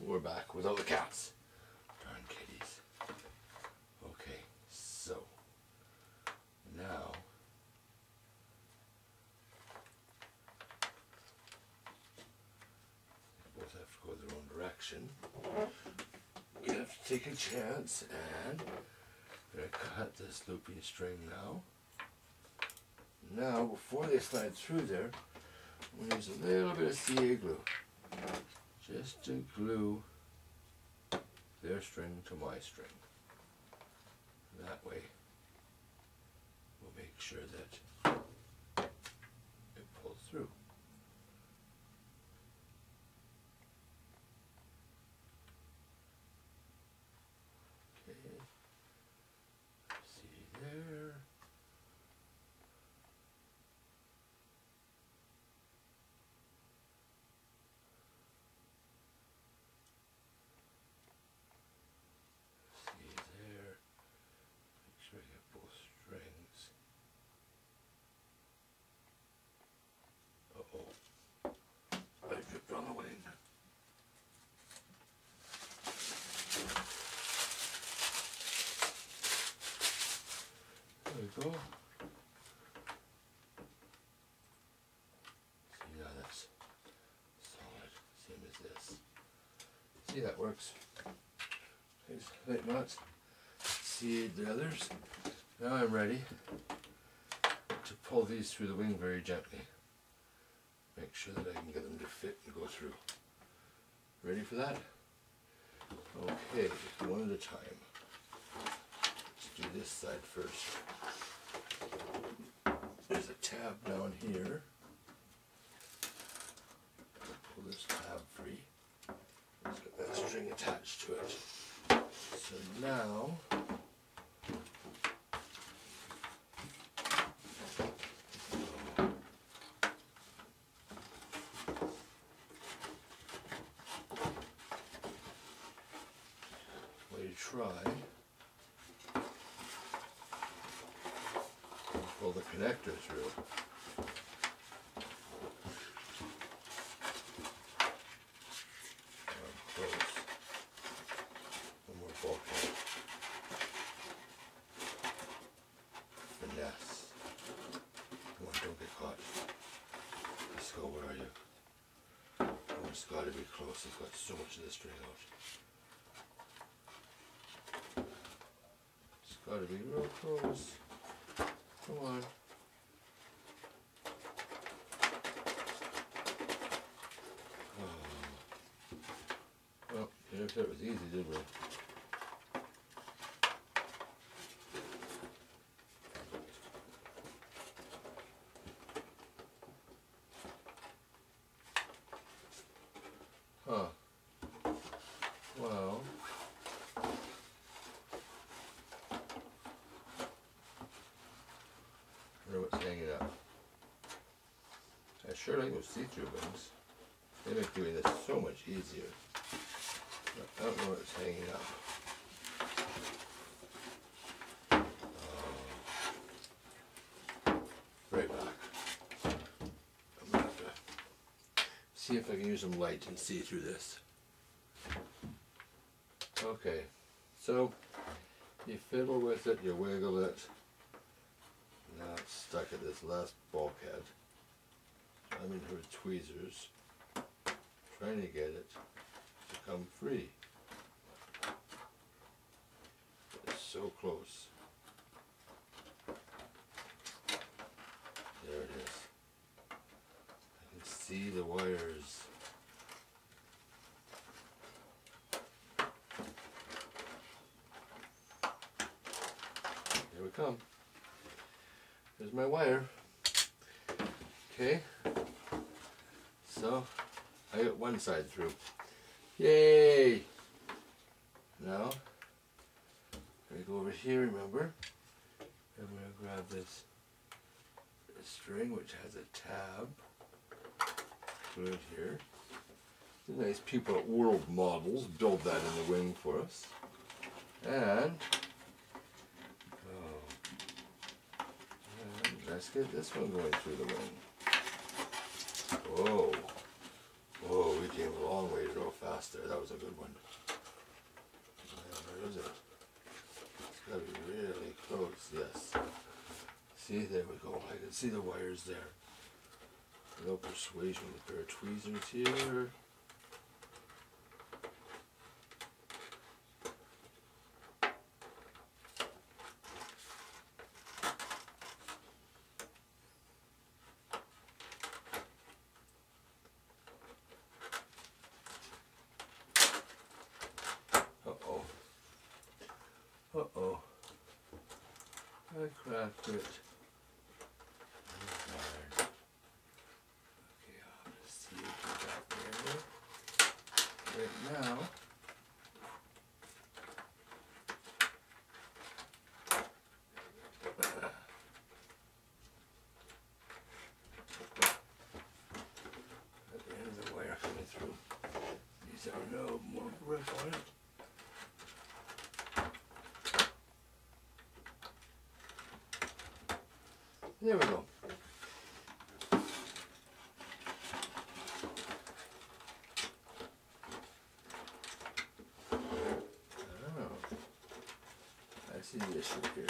we're back with all the cats. Darn kitties. Okay, so now they both have to go their own direction. We have to take a chance, and I'm going to cut this looping string now. Now, before they slide through there, I'm going to use a little bit of CA glue just to glue their string to my string. That way, we'll make sure that it pulls through. Okay, see there. There we go. See, now that's solid, same as this. See, that works. These light knots. See the others. Now I'm ready to pull these through the wing very gently. Make sure that I can get them to fit and go through. Ready for that? Okay, one at a time. Let's do this side first. There's a tab down here. Pull this tab free. It's got that string attached to it. So now, try and pull the connector through. Close. One more bulkhead. Finesse. Come on, don't get caught. Let's go, where are you? Oh, it's got to be close. It's got so much of this string out. Got to be real close. Come on. Oh. Well, you never said it was easy, did we? Huh. Well. What's hanging up. I sure like those see-through wings. They make doing this so much easier. But I don't know what's hanging up. Right back. I'm going to have to see if I can use some light and see through this. Okay, so you fiddle with it, you wiggle it. Now it's stuck at this last bulkhead. I'm in her tweezers, trying to get it to come free. It's so close. There it is. I can see the wires. Here we come. There's my wire. Okay, so I got one side through. Yay! Now, I'm going to go over here, remember? I'm going to grab this string which has a tab. Put it here. The nice people at World Models build that in the wing for us. And let's get this one going through the wing. Whoa. Whoa, we came a long way real fast. across there. That was a good one. Where is it? It's got to be really close. Yes. See, there we go. I can see the wires there. A little persuasion with a pair of tweezers here. Uh-oh. Uh-oh. I cracked it. Okay, I'll just see if we got there. Right now. At the end of the wire coming through. These are no more grip on it. There we go. Oh, I see the issue here.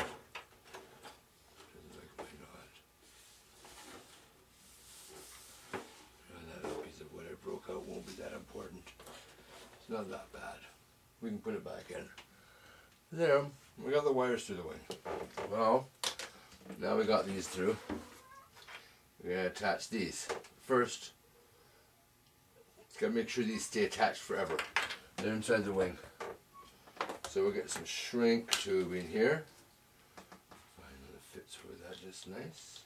Doesn't like my knot. That little piece of wood I broke out won't be that important. It's not that bad. We can put it back in. There, we got the wires through the wing. Well, now we got these through. We're going to attach these. First, got to make sure these stay attached forever. They're inside the wing. So we'll get some shrink tubing here. Find one that fits with that just nice.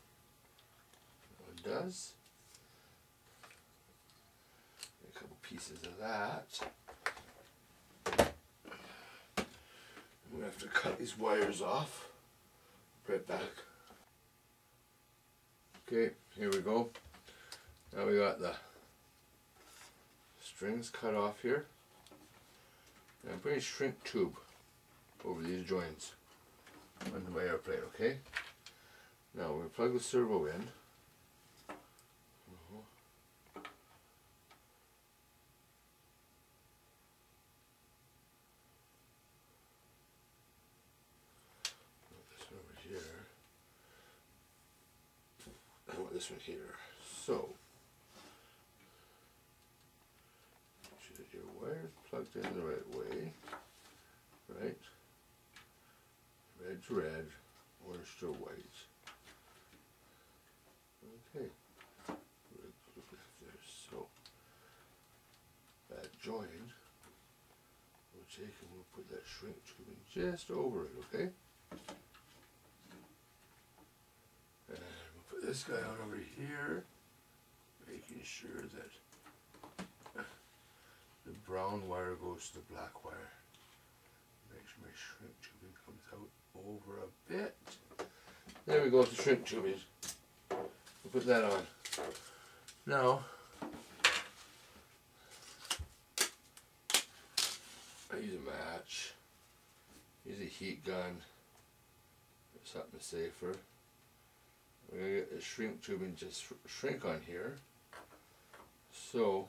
That one does. A couple pieces of that. We have to cut these wires off. Right back. Okay, here we go. Now we got the strings cut off here. And I'm putting a shrink tube over these joints on my airplane, okay? Now we'll plug the servo in. This one here. So, make sure that your wire's plugged in the right way. Right? Red's red, orange to white. Okay. So, that joined, we'll take and we'll put that shrink tubing just over it, okay? This guy on over here, making sure that the brown wire goes to the black wire. Make sure my shrink tubing comes out over a bit. There we go with the shrink tubing. We'll put that on. Now, I use a match, use a heat gun, or something safer. We're going to get the shrink tubing just shrink on here. So,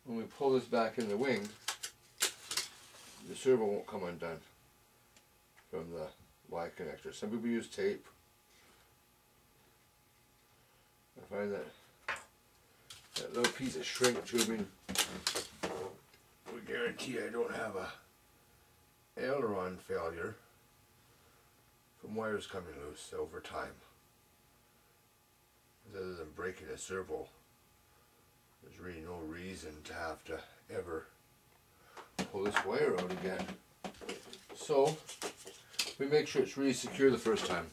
when we pull this back in the wing, the servo won't come undone from the Y connector. Some people use tape. I find that little piece of shrink tubing would guarantee I don't have a aileron failure from wires coming loose over time. Other than breaking a servo, there's really no reason to have to ever pull this wire out again. So, we make sure it's really secure the first time.